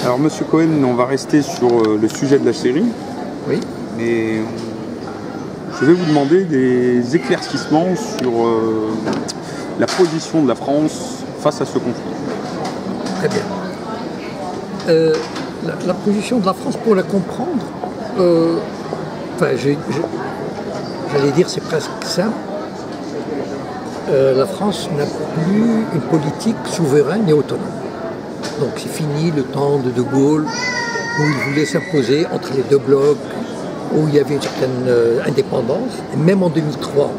Alors, Monsieur Cohen, on va rester sur le sujet de la série. Oui. Mais je vais vous demander des éclaircissements sur la position de la France face à ce conflit. Très bien. La position de la France, pour la comprendre, j'allais dire c'est presque simple. La France n'a plus une politique souveraine et autonome. Donc c'est fini le temps de De Gaulle, où il voulait s'imposer entre les deux blocs, où il y avait une certaine indépendance. Et même en 2003,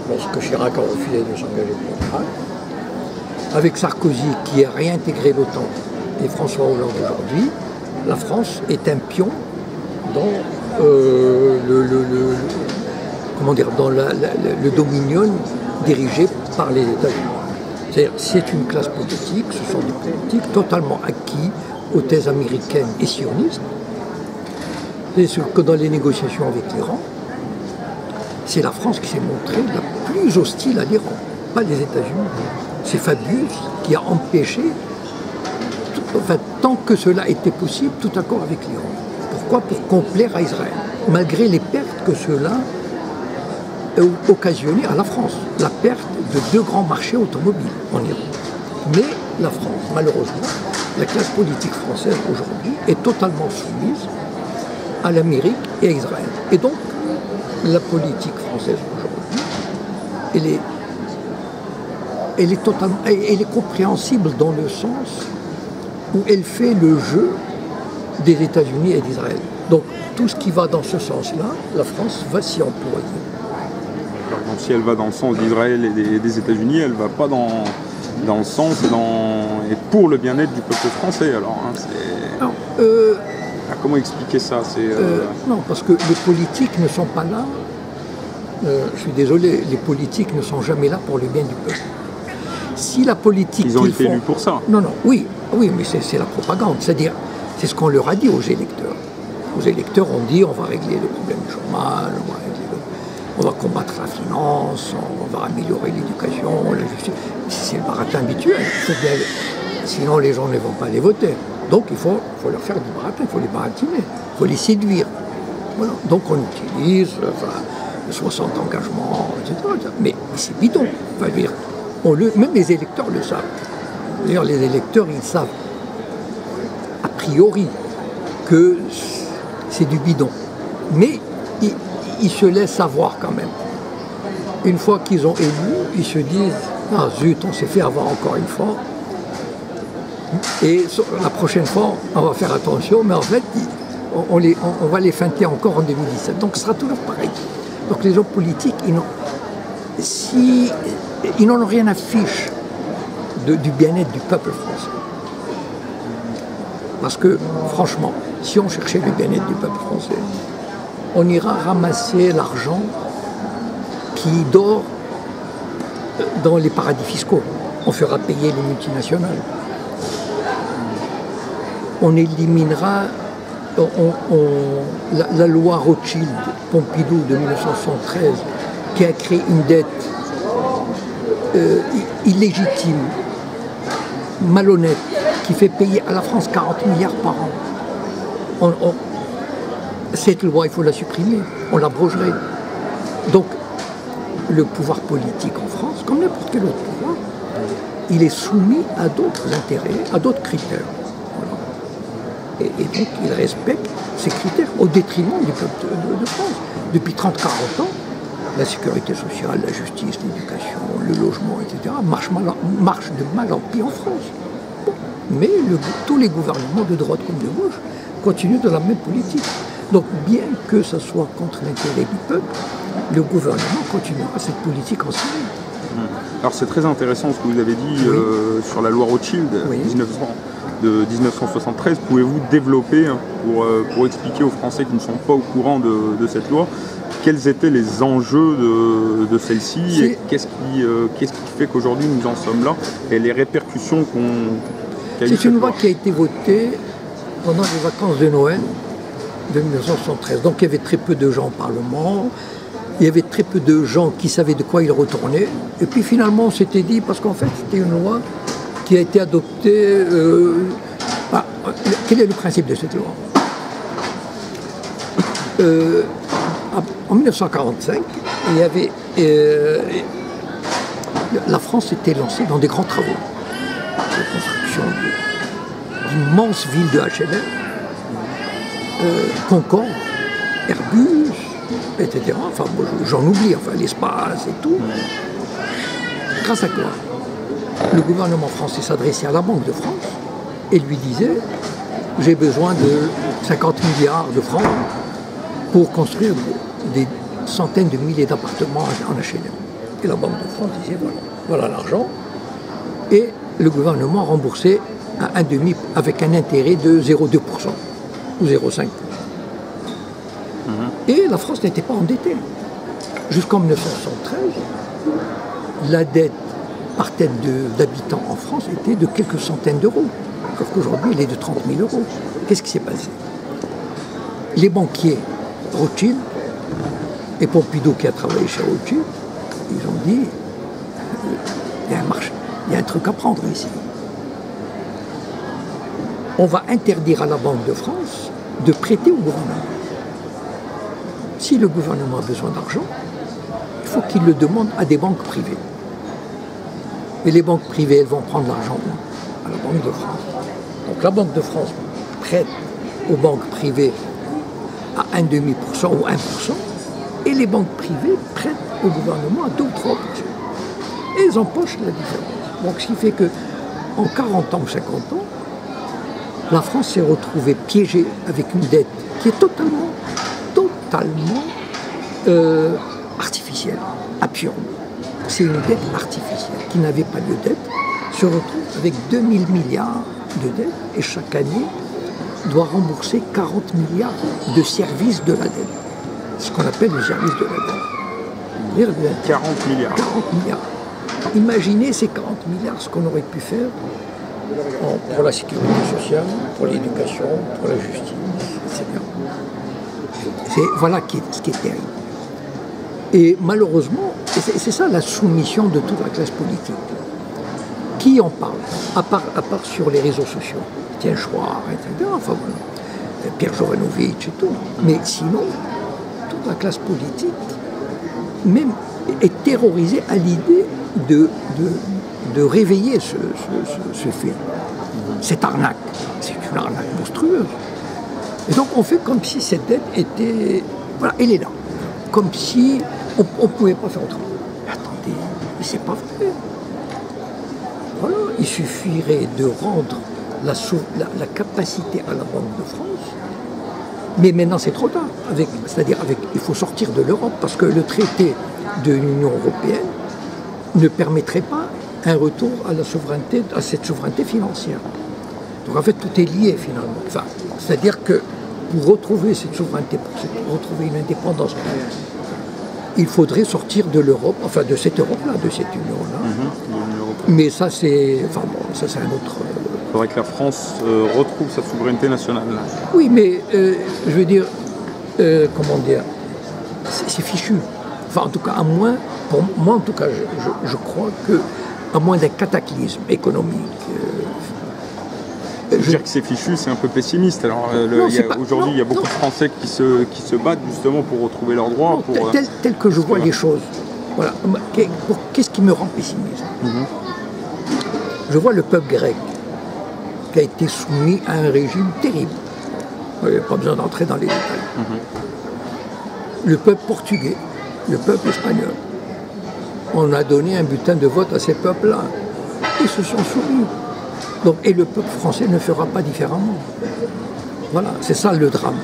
lorsque Chirac a refusé de s'engager pour l'Irak, avec Sarkozy qui a réintégré l'OTAN et François Hollande aujourd'hui, la France est un pion dans le dominion dirigé par les États-Unis. C'est-à-dire, c'est une classe politique, ce sont des politiques totalement acquis aux thèses américaines et sionistes. C'est ce que dans les négociations avec l'Iran, c'est la France qui s'est montrée la plus hostile à l'Iran, pas les États-Unis. C'est Fabius qui a empêché, tant que cela était possible, tout accord avec l'Iran. Pourquoi? Pour complaire à Israël, malgré les pertes que cela a occasionné à la France. La perte de 2 grands marchés automobiles en Iran. Mais la France, malheureusement, la classe politique française aujourd'hui est totalement soumise à l'Amérique et à Israël. Et donc, la politique française aujourd'hui, elle est compréhensible dans le sens où elle fait le jeu des États-Unis et d'Israël. Donc, tout ce qui va dans ce sens-là, la France va s'y employer. Donc, si elle va dans le sens d'Israël et des États-Unis, elle ne va pas dans le sens et pour le bien-être du peuple français. Alors, comment expliquer ça? Non, parce que les politiques ne sont pas là. Je suis désolé, les politiques ne sont jamais là pour le bien du peuple. Si la politique ils ont été élus pour ça. Non, oui, mais c'est la propagande. C'est-à-dire, c'est ce qu'on leur a dit aux électeurs. Aux électeurs, on dit on va régler le problème du chômage, on va combattre la finance, on va améliorer l'éducation, la justice. C'est le baratin habituel. Sinon, les gens ne vont pas les voter. Donc, il faut leur faire du baratin, il faut les baratiner, il faut les séduire. Voilà. Donc, on utilise 60 engagements, etc. Mais c'est bidon. Même les électeurs le savent. D'ailleurs, les électeurs, ils savent a priori que c'est du bidon. Mais ils se laissent avoir quand même. Une fois qu'ils ont élu, ils se disent « Ah zut, on s'est fait avoir encore une fois. Et la prochaine fois, on va faire attention, mais en fait, on va les feinter encore en 2017. » Donc ce sera toujours pareil. Donc les hommes politiques, ils n'en ont rien à fiche du bien-être du peuple français. Parce que, franchement, si on cherchait le bien-être du peuple français, on ira ramasser l'argent qui dort dans les paradis fiscaux. On fera payer les multinationales. On éliminera la loi Rothschild-Pompidou de 1973 qui a créé une dette illégitime, malhonnête, qui fait payer à la France 40 milliards par an. Cette loi, il faut la supprimer, on l'abrogerait. Donc, le pouvoir politique en France, comme n'importe quel autre pouvoir, il est soumis à d'autres intérêts, à d'autres critères. Voilà. Et donc, il respecte ces critères au détriment du peuple de France. Depuis 30-40 ans, la sécurité sociale, la justice, l'éducation, le logement, etc., marchent de mal en pis en France. Bon. Mais tous les gouvernements, de droite comme de gauche, continuent de la même politique. Donc, bien que ce soit contre l'intérêt du peuple, le gouvernement continuera cette politique en Syrie. Alors, c'est très intéressant ce que vous avez dit sur la loi Rothschild de 1973. Pouvez-vous développer pour expliquer aux Français qui ne sont pas au courant de cette loi quels étaient les enjeux de celle-ci et qu'est-ce qui fait qu'aujourd'hui nous en sommes là et les répercussions qu'a eu cette loi? C'est une loi qui a été votée pendant les vacances de Noël de 1973. Donc il y avait très peu de gens au Parlement, il y avait très peu de gens qui savaient de quoi il retournait. Et puis finalement on s'était dit, parce qu'en fait c'était une loi qui a été adoptée, Quel est le principe de cette loi? En 1945, il y avait, la France était lancée dans des grands travaux de construction d'immenses villes de HLM, Concorde, Airbus, etc. Enfin, bon, j'en oublie, enfin, l'espace et tout. Grâce à quoi le gouvernement français s'adressait à la Banque de France et lui disait « J'ai besoin de 50 milliards de francs pour construire des centaines de milliers d'appartements en HLM. » Et la Banque de France disait voilà l'argent. Et le gouvernement remboursait à 1,5 avec un intérêt de 0,2% ou 0,5%. Et la France n'était pas endettée. Jusqu'en 1973, la dette par tête d'habitants en France était de quelques centaines d'euros. Sauf qu'aujourd'hui, elle est de 30 000 euros. Qu'est-ce qui s'est passé? Les banquiers Rothschild et Pompidou, qui a travaillé chez Rothschild, ils ont dit il y a un marché, il y a un truc à prendre ici. On va interdire à la Banque de France de prêter au gouvernement. Si le gouvernement a besoin d'argent, il faut qu'il le demande à des banques privées. Et les banques privées, elles vont prendre l'argent à la Banque de France. Donc la Banque de France prête aux banques privées à 1,5% ou 1%, et les banques privées prêtent au gouvernement à 2 ou 3%. Et elles empochent la différence. Donc ce qui fait qu'en 40 ans ou 50 ans, la France s'est retrouvée piégée avec une dette qui est totalement artificielle, absurde. C'est une dette artificielle qui n'avait pas lieu d'être, se retrouve avec 2000 milliards de dettes et chaque année doit rembourser 40 milliards de services de la dette. Ce qu'on appelle le service de la dette. 40 milliards. 40 milliards. Imaginez ces 40 milliards, ce qu'on aurait pu faire pour la sécurité sociale, pour l'éducation, pour la justice, etc. Voilà ce qui est terrible. Et malheureusement, c'est ça la soumission de toute la classe politique. Qui en parle à part sur les réseaux sociaux, Étienne Chouard, etc. Enfin voilà, Pierre Jovanovic et tout. Mais sinon, toute la classe politique même est terrorisée à l'idée de réveiller ce fait. Cette arnaque, c'est une arnaque monstrueuse. Et donc on fait comme si cette dette était... Voilà, elle est là. Comme si on ne pouvait pas faire autrement. Mais attendez, mais c'est pas vrai. Voilà, il suffirait de rendre la capacité à la Banque de France. Mais maintenant c'est trop tard. Il faut sortir de l'Europe parce que le traité de l'Union européenne ne permettrait pas un retour à la souveraineté, à cette souveraineté financière. Donc en fait tout est lié finalement. Enfin, c'est-à-dire que pour retrouver cette souveraineté, pour retrouver une indépendance, il faudrait sortir de l'Europe, enfin de cette Europe-là, de cette Union-là. Mais ça c'est, enfin bon, ça c'est un autre. Il faudrait que la France retrouve sa souveraineté nationale. Oui, mais je veux dire, comment dire, c'est fichu. Enfin, en tout cas, à moins, pour moi en tout cas, je crois que, à moins d'un cataclysme économique. Dire que c'est fichu, c'est un peu pessimiste. Alors, aujourd'hui, il y a beaucoup de Français qui se battent justement pour retrouver leurs droits. Tel que je vois les choses. Voilà. Qu'est-ce qui me rend pessimiste? Je vois le peuple grec qui a été soumis à un régime terrible. Il n'y a pas besoin d'entrer dans les détails. Le peuple portugais, le peuple espagnol. On a donné un bulletin de vote à ces peuples-là. Ils se sont soumis. Donc, et le peuple français ne fera pas différemment. Voilà, c'est ça le drame.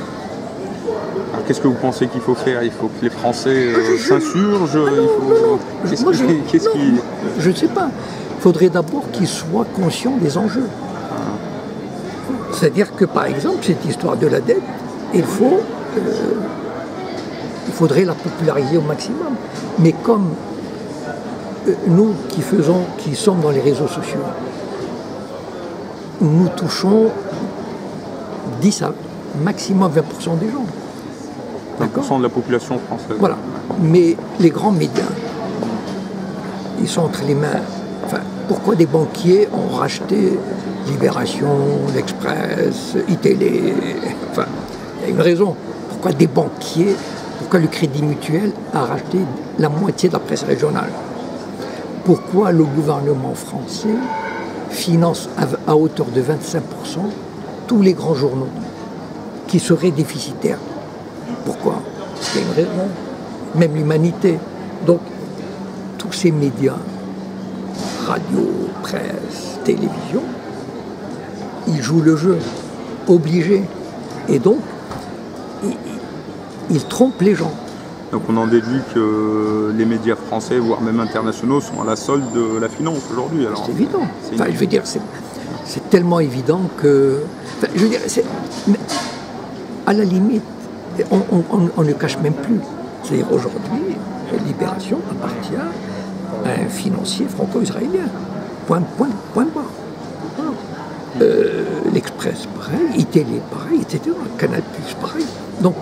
Alors, qu'est-ce que vous pensez qu'il faut faire? Il faut que les Français s'insurgent? Je ne sais pas. Il faudrait d'abord qu'ils soient conscients des enjeux. C'est-à-dire que, par exemple, cette histoire de la dette, il faudrait la populariser au maximum. Mais comme nous qui sommes dans les réseaux sociaux, nous touchons 10 à maximum 20% des gens. 20% de la population française. Voilà. Mais les grands médias, ils sont entre les mains. Enfin, pourquoi des banquiers ont racheté Libération, l'Express, iTélé, enfin, il y a une raison. Pourquoi des banquiers, pourquoi le Crédit Mutuel a racheté la moitié de la presse régionale? Pourquoi le gouvernement français finance à hauteur de 25% tous les grands journaux qui seraient déficitaires? Pourquoi? Il y a une raison. Même l'humanité. Donc, tous ces médias, radio, presse, télévision, ils jouent le jeu, obligés. Et donc, ils trompent les gens. Donc on en déduit que les médias français, voire même internationaux, sont à la solde de la finance aujourd'hui. C'est évident. Enfin, je veux dire, c'est tellement évident que... Enfin, je veux dire, à la limite, on ne cache même plus. C'est-à-dire aujourd'hui, Libération appartient à un financier franco-israélien. Point barre. Voilà. L'Express, pareil, iTélé, pareil, etc. Canal+, pareil. Donc,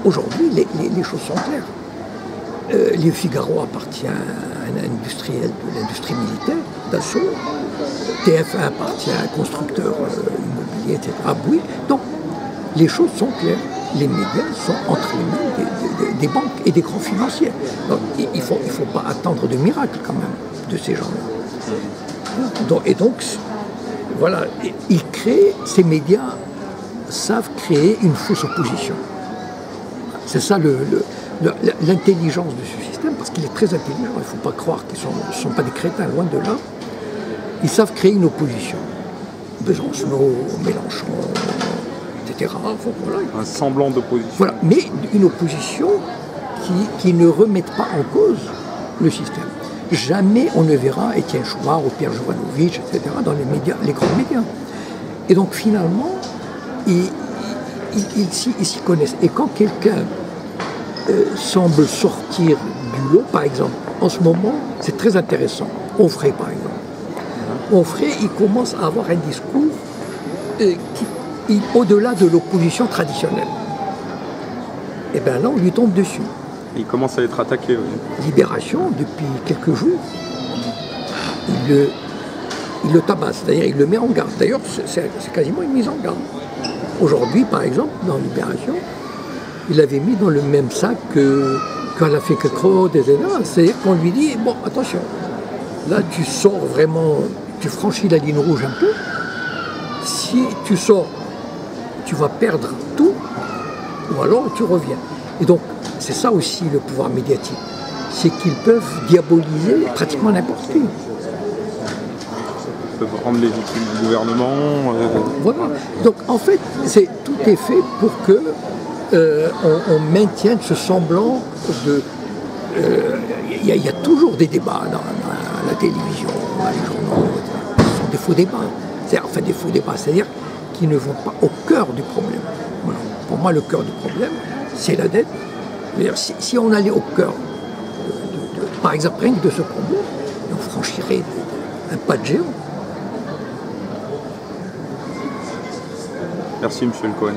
aujourd'hui, les choses sont claires. Le Figaro appartient à un industriel de l'industrie militaire, Dassault. TF1 appartient à un constructeur immobilier, etc. Bouygues. Donc, les choses sont claires. Les médias sont entre les mains des banques et des grands financiers. Donc, il ne faut pas attendre de miracle, quand même, de ces gens-là. Et donc, voilà, ils créent, ces médias savent créer une fausse opposition. C'est ça l'intelligence de ce système, parce qu'il est très intelligent. Il ne faut pas croire qu'ils ne sont pas des crétins, loin de là. Ils savent créer une opposition. Besancenot, Mélenchon, etc. Voilà. Un semblant d'opposition. Voilà, mais une opposition qui ne remette pas en cause le système. Jamais on ne verra Étienne Chouard ou Pierre Jovanovic, etc. dans les médias, les grands médias. Et donc finalement, ils s'y connaissent. Et quand quelqu'un semble sortir du lot, par exemple, en ce moment, c'est très intéressant. Onfray, par exemple. Onfray, il commence à avoir un discours au-delà de l'opposition traditionnelle. Et bien là, on lui tombe dessus. Il commence à être attaqué. Oui. Libération, depuis quelques jours, il le tabasse, c'est-à-dire il le met en garde. D'ailleurs, c'est quasiment une mise en garde. Aujourd'hui, par exemple, dans Libération, il l'avait mis dans le même sac qu'à la Finkielkraut, etc. C'est-à-dire qu'on lui dit, bon, attention, là tu sors vraiment, tu franchis la ligne rouge un peu. Si tu sors, tu vas perdre tout, ou alors tu reviens. Et donc, c'est ça aussi le pouvoir médiatique. C'est qu'ils peuvent diaboliser pratiquement n'importe qui. Ils peuvent rendre légitime le gouvernement. Voilà. Donc, en fait, tout est fait pour que on maintienne ce semblant de... Il y a toujours des débats dans la télévision, dans les journaux, ce sont des faux débats. Enfin, des faux débats, c'est-à-dire qui ne vont pas au cœur du problème. Voilà. Pour moi, le cœur du problème, c'est la dette. Si on allait au cœur, par exemple, rien que de ce problème, on franchirait un pas de géant. Merci, M. Le Cohen.